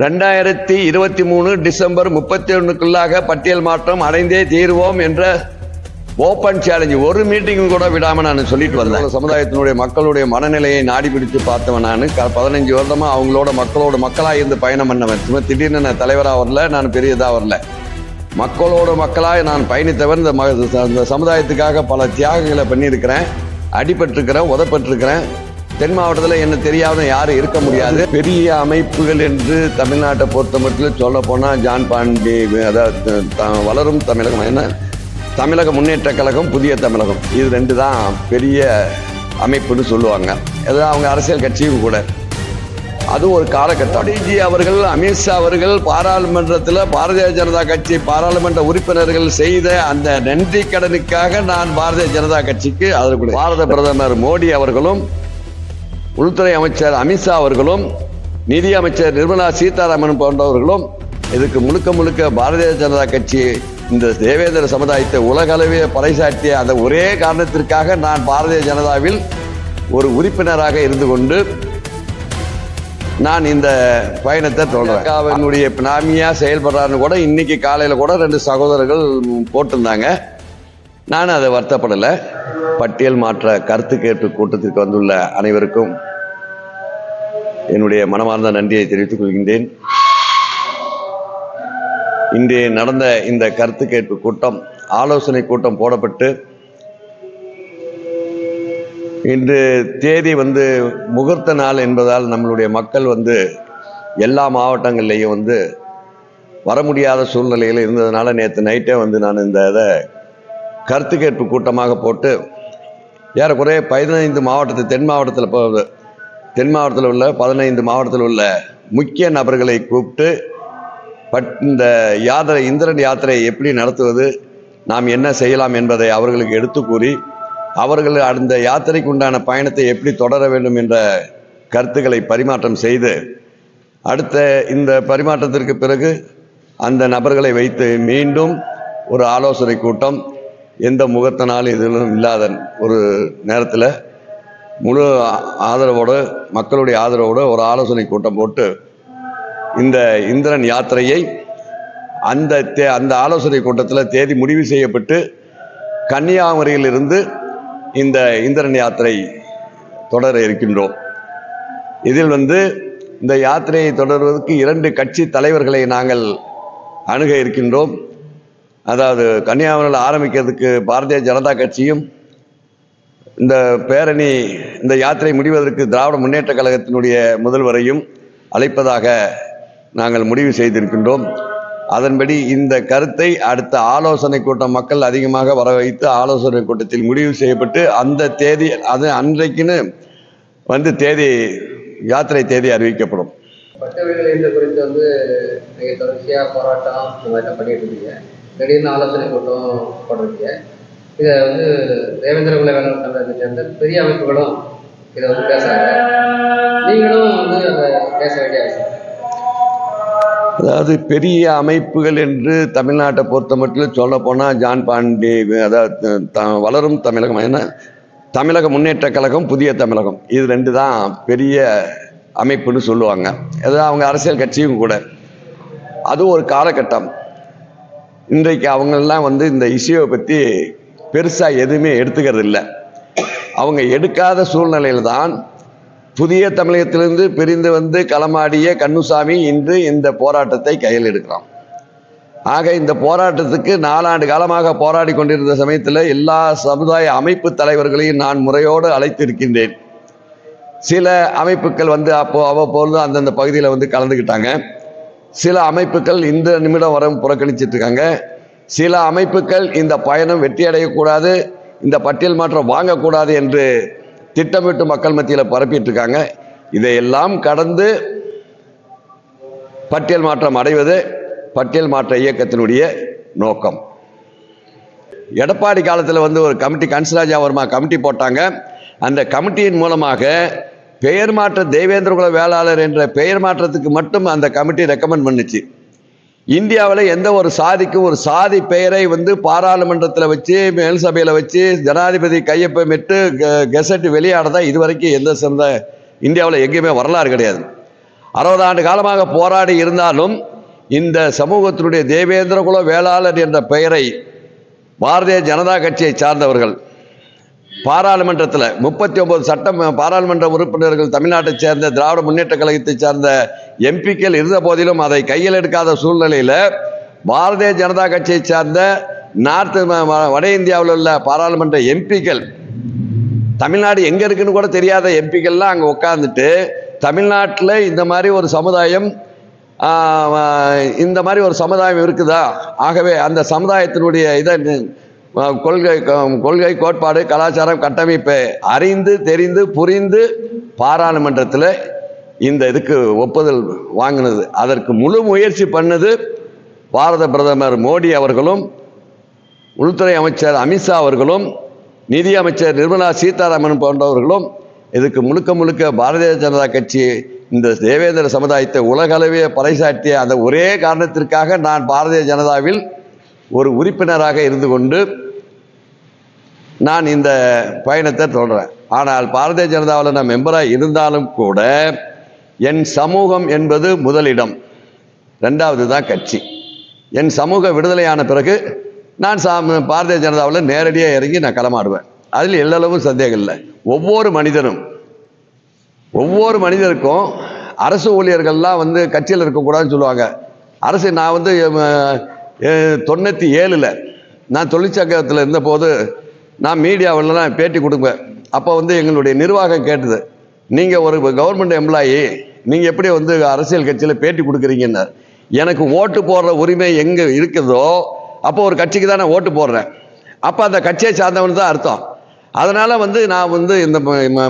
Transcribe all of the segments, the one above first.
2023 December 31க்குள்ளாக பட்டியல் மாற்றம் அடைந்தே தீர்வோம் என்ற ஓப்பன் சேலஞ்சு. ஒரு மீட்டிங் கூட விடாம நான் சொல்லிட்டு வந்தேன். சமுதாயத்தினுடைய மக்களுடைய மனநிலையை நாடி பிடித்து பார்த்தவன். நான் 15 வருடமா அவங்களோட மக்களாக இருந்து பயணம் பண்ணவன். சும்மா திடீர்னு நான் தலைவராக வரல, நான் பெரியதாக வரல. மக்களோட மக்களாக நான் பயணித்தவன். இந்த சமுதாயத்துக்காக பல தியாகங்களை பண்ணியிருக்கிறேன், அடிபட்டிருக்கிறேன், உதப்பட்டிருக்கிறேன். தென் மாவட்டத்தில் என்ன தெரியாத யாரும் இருக்க முடியாது. பெரிய அமைப்புகள் என்று தமிழ்நாட்டை பொறுத்த மட்டும் சொல்ல போனால் ஜான் பாண்டி, அதாவது வளரும் தமிழகம், என்ன தமிழக முன்னேற்ற கழகம், புதிய தமிழகம், இது 2 தான் பெரிய அமைப்புன்னு சொல்லுவாங்க. அதாவது அவங்க அரசியல் கட்சியும் கூட. அது ஒரு காலகட்டம். டிஜி அவர்கள், அமித்ஷா அவர்கள் பாராளுமன்றத்தில் பாரதிய ஜனதா கட்சி பாராளுமன்ற உறுப்பினர்கள் செய்த அந்த நன்றி கடனுக்காக நான் பாரதிய ஜனதா கட்சிக்கு ஆதரவு. பாரத பிரதமர் மோடி அவர்களும், உள்துறை அமைச்சர் அமித்ஷா அவர்களும், நிதி அமைச்சர் நிர்மலா சீதாராமன் போன்றவர்களும் இதுக்கு முழுக்க பாரதிய ஜனதா கட்சி இந்த தேவேந்திர சமுதாயத்தை உலகளவே பறைசாட்டிய அந்த ஒரே காரணத்திற்காக நான் பாரதிய ஜனதாவில் ஒரு உறுப்பினராக இருந்து கொண்டு நான் இந்த பயணத்தை தொடர்றேன். அவனுடைய பினாமியா செயல்படுறான்னு கூட இன்னைக்கு காலையில் கூட 2 சகோதரர்கள் போட்டிருந்தாங்க. நான் அதை வருத்தப்படலை. பட்டியல் மாற்ற கருத்து கேட்பு கூட்டத்திற்கு வந்துள்ள அனைவருக்கும் என்னுடைய மனமார்ந்த நன்றியை தெரிவித்துக் கொள்கின்றேன். இன்று நடந்த இந்த கருத்து கேட்பு கூட்டம், ஆலோசனை கூட்டம் போடப்பட்டு இன்று தேதி முகூர்த்த நாள் என்பதால் நம்மளுடைய மக்கள் எல்லா மாவட்டங்கள்லையும் வர முடியாத சூழ்நிலையில் இருந்ததுனால நேற்று நைட்டே நான் இந்த இதை கருத்து கேட்பு கூட்டமாக போட்டு ஏறக்குறைய 15 மாவட்டத்தில் தென் மாவட்டத்தில் உள்ள 15 மாவட்டத்தில் உள்ள முக்கிய நபர்களை கூப்பிட்டு இந்த யாத்திரை, இந்திரன் யாத்திரையை எப்படி நடத்துவது, நாம் என்ன செய்யலாம் என்பதை அவர்களுக்கு எடுத்து கூறி, அவர்கள் அந்த யாத்திரைக்கு உண்டான பயணத்தை எப்படி தொடர வேண்டும் என்ற கருத்துக்களை பரிமாற்றம் செய்து, அடுத்த இந்த பரிமாற்றத்திற்கு பிறகு அந்த நபர்களை வைத்து மீண்டும் ஒரு ஆலோசனை கூட்டம், எந்த முகூர்த்த நாள் இதிலும் இல்லாத ஒரு நேரத்தில் முழு ஆதரவோடு, மக்களுடைய ஆதரவோடு ஒரு ஆலோசனை கூட்டம் போட்டு இந்த இந்திரன் யாத்திரையை அந்த ஆலோசனை கூட்டத்தில் தேதி முடிவு செய்யப்பட்டு கன்னியாகுமரியிலிருந்து இந்த இந்திரன் யாத்திரை தொடர இருக்கின்றோம். இதில் இந்த யாத்திரையை தொடர்வதற்கு 2 கட்சி தலைவர்களை நாங்கள் அணுக இருக்கின்றோம். அதாவது கன்னியாகுமரியில் ஆரம்பிக்கிறதுக்கு பாரதிய ஜனதா கட்சியும், இந்த பேரணி, இந்த யாத்திரை முடிவதற்கு திராவிட முன்னேற்ற கழகத்தினுடைய முதல்வரையும் அழைப்பதாக நாங்கள் முடிவு செய்திருக்கின்றோம். அதன்படி இந்த கருத்தை அடுத்த ஆலோசனை கூட்டம், மக்கள் அதிகமாக வர வைத்து ஆலோசனை கூட்டத்தில் முடிவு செய்யப்பட்டு அந்த தேதி, அது அன்றைக்குன்னு தேதி, யாத்திரை தேதி அறிவிக்கப்படும். பட்டவியல் குறித்து நீங்கள் தொடர்ச்சியாக போராட்டம் இந்த மாதிரிலாம் பண்ணிட்டு இருக்கீங்க. திடீர்னு ஆலோசனை கூட்டம் போட்டிருக்கீங்க. இதை தேவேந்திர குல வேளாண் கழகத்தை சேர்ந்த பெரிய அமைப்புகளும் இதை பேசுகிறாங்க. நீங்களும் அதை பேச வேண்டிய அவசியம். அதாவது பெரிய அமைப்புகள் என்று தமிழ்நாட்டை பொறுத்த மட்டும் சொல்ல போனால் ஜான் பாண்டி, அதாவது வளரும் தமிழகம், என்ன தமிழக முன்னேற்ற கழகம், புதிய தமிழகம், இது 2 தான் பெரிய அமைப்புன்னு சொல்லுவாங்க. அதாவது அவங்க அரசியல் கட்சியும் கூட. அது ஒரு காலகட்டம். இன்றைக்கு அவங்களெல்லாம் இந்த இஷ்யூவை பற்றி பெருசாக எதுவுமே எடுத்துக்கிறது இல்லை. அவங்க எடுக்காத சூழ்நிலையில் தான் புதிய தமிழகத்திலிருந்து பிரிந்து களமாடிய கண்ணுசாமி இன்று இந்த போராட்டத்தை கையில் எடுக்கிறான். ஆக இந்த போராட்டத்துக்கு 4 ஆண்டு காலமாக போராடி கொண்டிருந்த சமயத்தில் எல்லா சமுதாய அமைப்பு தலைவர்களையும் நான் முறையோடு அழைத்து இருக்கின்றேன். சில அமைப்புகள் அவ்வப்போது அந்தந்த பகுதியில் கலந்துக்கிட்டாங்க. சில அமைப்புகள் இந்த நிமிடம் வர புறக்கணிச்சிட்டு இருக்காங்க. சில அமைப்புகள் இந்த பயணம் வெற்றி அடையக்கூடாது, இந்த பட்டியல் மாற்றம் வாங்கக்கூடாது என்று திட்டமிட்டு மக்கள் மத்தியில் பரப்பிட்டு இருக்காங்க. இதையெல்லாம் கடந்து பட்டியல் மாற்றம் அடைவது பட்டியல் மாற்ற இயக்கத்தினுடைய நோக்கம். எடப்பாடி காலத்தில் ஒரு கமிட்டி, கன்சராஜா வர்மா கமிட்டி போட்டாங்க. அந்த கமிட்டியின் மூலமாக பெயர் மாற்ற தேவேந்திர குல வேளாளர் என்ற பெயர் மாற்றத்துக்கு மட்டும் அந்த கமிட்டி ரெக்கமெண்ட் பண்ணுச்சு. இந்தியாவில் எந்த ஒரு சாதிக்கும் ஒரு சாதி பெயரை பாராளுமன்றத்தில் வச்சு, மேல் சபையில் வச்சு, ஜனாதிபதி கையொப்பமிட்டு கெசட் வெளியாடதான் இதுவரைக்கும் எந்த இந்தியாவில் எங்கேயுமே வரலாறு கிடையாது. 60 ஆண்டு காலமாக போராடி இருந்தாலும் இந்த சமூகத்தினுடைய தேவேந்திர குல வேளாளர் என்ற பெயரை பாரதிய ஜனதா கட்சியை சார்ந்தவர்கள் பாராளுமன்றத்தில் 39 பாராளுமன்ற உறுப்பினர்கள் தமிழ்நாட்டை சேர்ந்த திராவிட முன்னேற்ற கழகத்தை சார்ந்த எம்பிக்கள் இருந்த போதிலும் அதை கையில் எடுக்காத சூழ்நிலையில் பாரதிய ஜனதா கட்சியை சார்ந்த வட இந்தியாவில் உள்ள பாராளுமன்ற எம்பிக்கள், தமிழ்நாடு எங்க இருக்குன்னு கூட தெரியாத எம்பிக்கள்லாம் அங்கே உட்கார்ந்துட்டு தமிழ்நாட்டில் இந்த மாதிரி ஒரு சமுதாயம் இருக்குதா, ஆகவே அந்த சமுதாயத்தினுடைய கொள்கை கோட்பாடு கலாச்சாரம் கட்டமைப்பை அறிந்து தெரிந்து புரிந்து பாராளுமன்றத்தில் இந்த இதுக்கு ஒப்புதல் வாங்கினது. அதற்கு முழு முயற்சி பண்ணது பாரத பிரதமர் மோடி அவர்களும், உள்துறை அமைச்சர் அமித்ஷா அவர்களும், நிதி அமைச்சர் நிர்மலா சீதாராமன் போன்றவர்களும் இதுக்கு முழுக்க பாரதிய ஜனதா கட்சி இந்த தேவேந்திர சமுதாயத்தை உலகளவே பறைசாட்டிய அந்த ஒரே காரணத்திற்காக நான் பாரதிய ஜனதாவில் ஒரு உறுப்பினராக இருந்து கொண்டு நான் இந்த பயணத்தை தொடர்றேன். ஆனால் பாரதிய ஜனதாவில் நான் மெம்பராக இருந்தாலும் கூட என் சமூகம் என்பது முதலிடம், 2வது தான் கட்சி. என் சமூக விடுதலையான பிறகு நான் பாரதிய ஜனதாவில் நேரடியாக இறங்கி நான் களமாடுவேன். அதில் எல்லளவும் சந்தேகம் இல்லை. ஒவ்வொரு மனிதருக்கும் அரசு ஊழியர்கள்லாம் கட்சியில் இருக்கக்கூடாதுன்னு சொல்லுவாங்க. அரசு நான் 97 நான் தொழிற்சங்கத்தில் இருந்தபோது நான் மீடியாவிலலாம் பேட்டி கொடுப்பேன். அப்போ எங்களுடைய நிர்வாகம் கேட்டது, நீங்கள் ஒரு கவர்மெண்ட் எம்ப்ளாயி, நீங்கள் எப்படி அரசியல் கட்சியில் பேட்டி கொடுக்குறீங்கன்னு. எனக்கு ஓட்டு போடுற உரிமை எங்கே இருக்குதோ அப்போ ஒரு கட்சிக்கு தான் நான் ஓட்டு போடுறேன், அப்போ அந்த கட்சியை சார்ந்தவன் தான் அர்த்தம். அதனால் நான் இந்த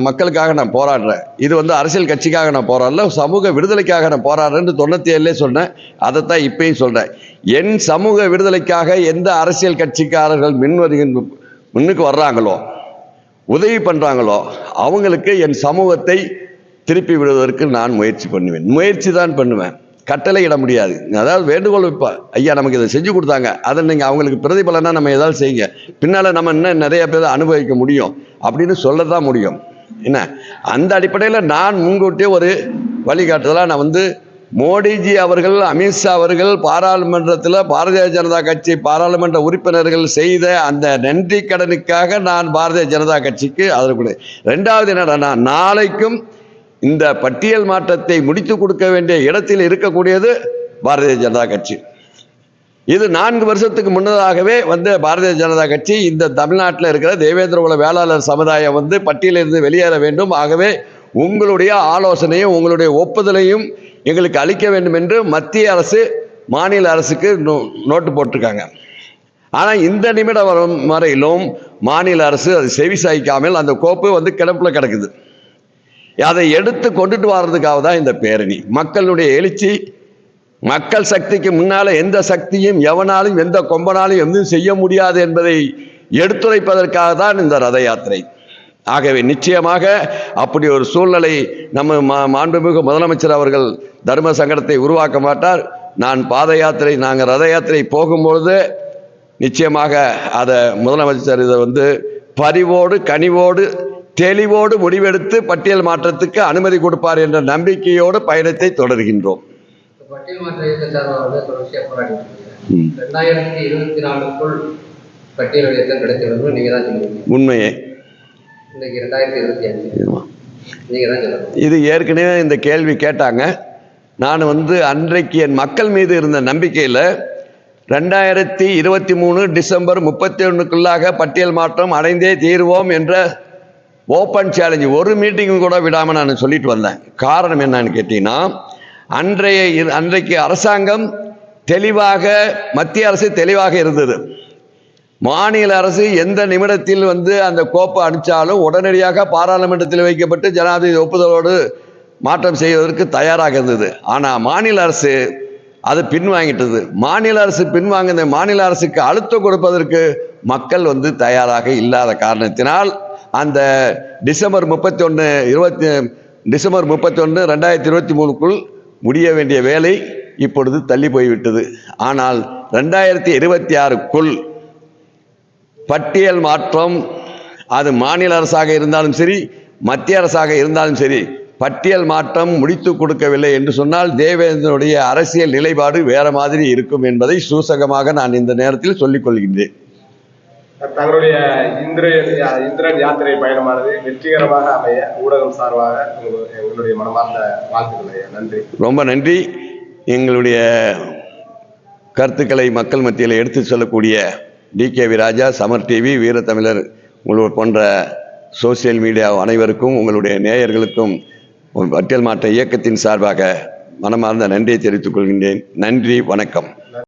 மக்களுக்காக நான் போராடுறேன். இது அரசியல் கட்சிக்காக நான் போராடல, சமூக விடுதலைக்காக நான் போராடுறேன்னு 97 சொன்னேன். அதைத்தான் இப்பயும் சொல்கிறேன். என் சமூக விடுதலைக்காக எந்த அரசியல் கட்சிக்காரர்கள் முன்னுக்கு வர்றாங்களோ, உதவி பண்ணுறாங்களோ, அவங்களுக்கு என் சமூகத்தை திருப்பி விடுவதற்கு நான் முயற்சி தான் பண்ணுவேன். கட்டளை இட முடியாது. அதாவது வேண்டுகோள் வைப்பேன், ஐயா நமக்கு இதை செஞ்சு கொடுத்தாங்க, அதை நீங்கள் அவங்களுக்கு பிரதிபலனா நம்ம ஏதாவது செய்யுங்க, பின்னால் நம்ம இன்னும் நிறைய பேர் அனுபவிக்க முடியும் அப்படின்னு சொல்லதான் முடியும். என்ன, அந்த அடிப்படையில் நான் முன்கூட்டியே ஒரு வழிகாட்டுதலாக நான் மோடிஜி அவர்கள், அமித்ஷா அவர்கள் பாராளுமன்றத்தில் பாரதிய ஜனதா கட்சி பாராளுமன்ற உறுப்பினர்கள் செய்த அந்த நன்றி கடனுக்காக நான் பாரதிய ஜனதா கட்சிக்கு ஆதரவு. 2வது என்னடா, நாளைக்கும் இந்த பட்டியல் மாற்றத்தை முடித்து கொடுக்க வேண்டிய இடத்தில் இருக்கக்கூடியது பாரதிய ஜனதா கட்சி. இது 4 வருஷத்துக்கு முன்னதாகவே பாரதிய ஜனதா கட்சி இந்த தமிழ்நாட்டில் இருக்கிற தேவேந்திர குல வேளாளர் சமுதாயம் பட்டியலிருந்து வெளியேற வேண்டும், ஆகவே உங்களுடைய ஆலோசனையும் உங்களுடைய ஒப்புதலையும் எங்களுக்கு அளிக்க வேண்டும் என்று மத்திய அரசு மாநில அரசுக்கு நோட்டு போட்டிருக்காங்க. ஆனால் இந்த நிமிடம் வரையிலும் மாநில அரசு அது செவி சாய்க்காமல் அந்த கோப்பு கிடப்புல கிடக்குது. அதை எடுத்து கொண்டுட்டு வர்றதுக்காக தான் இந்த பேரணி. மக்களுடைய எழுச்சி, மக்கள் சக்திக்கு முன்னால எந்த சக்தியும் எவனாலும் எந்த கொம்பனாலும் எதுவும் செய்ய முடியாது என்பதை எடுத்துரைப்பதற்காக தான் இந்த ரத யாத்திரை. ஆகவே நிச்சயமாக அப்படி ஒரு சூழ்நிலை நம்ம மாண்புமிகு முதலமைச்சர் அவர்கள் தர்ம சங்கடத்தை உருவாக்க மாட்டார். நாங்கள் ரத யாத்திரை போகும்பொழுது நிச்சயமாக அதை முதலமைச்சர் இதை பரிவோடு கனிவோடு தெளிவோடு முடிவெடுத்து பட்டியல் மாற்றத்துக்கு அனுமதி கொடுப்பார் என்ற நம்பிக்கையோடு பயணத்தை தொடர்கின்றோம். பட்டியல் மாற்ற இயக்க சார்பாக தொடர்ச்சியாக போராடி 2024க்குள் பட்டியல் இயக்கம் கிடைக்கிறது நீங்க தான் சொல்லுவீங்க. உண்மையே. இன்னைக்கு 2025 நீங்க தான் சொல்லணும். இது ஏற்கனவே இந்த கேள்வி கேட்டாங்க. நான் அன்றைக்கு என் மக்கள் மீது இருந்த நம்பிக்கையில் 2023 டிசம்பர் 31க்குள்ளாக பட்டியல் மாற்றம் அடைந்தே தீர்வோம் என்ற ஓப்பன் சேலஞ்சு ஒரு மீட்டிங்கும் கூட விடாமல் நான் சொல்லிட்டு வந்தேன். காரணம் என்னன்னு கேட்டீங்கன்னா, அன்றைக்கு அரசாங்கம் தெளிவாக, மத்திய அரசு தெளிவாக இருந்தது. மாநில அரசு எந்த நிமிடத்தில் அந்த கோப்பை அனுப்பிச்சாலும் உடனடியாக பாராளுமன்றத்தில் வைக்கப்பட்டு ஜனாதிபதி ஒப்புதலோடு மாற்றம் செய்வதற்கு தயாராக இருந்தது. ஆனால் மாநில அரசு அது பின்வாங்கிட்டது. மாநில அரசு பின்வாங்கின மாநில அரசுக்கு அழுத்தம் கொடுப்பதற்கு மக்கள் தயாராக இல்லாத காரணத்தினால் அந்த டிசம்பர் 31 2023க்குள் முடிய வேண்டிய வேலை இப்பொழுது தள்ளி போய்விட்டது. ஆனால் 2026க்குள் பட்டியல் மாற்றம் அது மாநில அரசாக இருந்தாலும் சரி, மத்திய அரசாக இருந்தாலும் சரி, பட்டியல் மாற்றம் முடித்து கொடுக்கவில்லை என்று சொன்னால் தேவேந்திரனுடைய அரசியல் நிலைப்பாடு வேற மாதிரி இருக்கும் என்பதை சூசகமாக நான் இந்த நேரத்தில் சொல்லிக் கொள்கின்றேன். தங்களுடைய இந்திரன் யாத்திரை பயணமானது வெற்றிகரமாக அமைய ஊடகம் சார்பாக உங்களுடைய மனமார்ந்த வாழ்த்துக்களை. நன்றி. ரொம்ப நன்றி. எங்களுடைய கருத்துக்களை மக்கள் மத்தியில் எடுத்து சொல்லக்கூடிய DKV ராஜா, சமர் டிவி, வீரத்தமிழர் உங்கள் போன்ற சோசியல் மீடியா அனைவருக்கும், உங்களுடைய நேயர்களுக்கும் பட்டியல் மாற்ற இயக்கத்தின் சார்பாக மனமார்ந்த நன்றியை தெரிவித்துக் கொள்கின்றேன். நன்றி, வணக்கம்.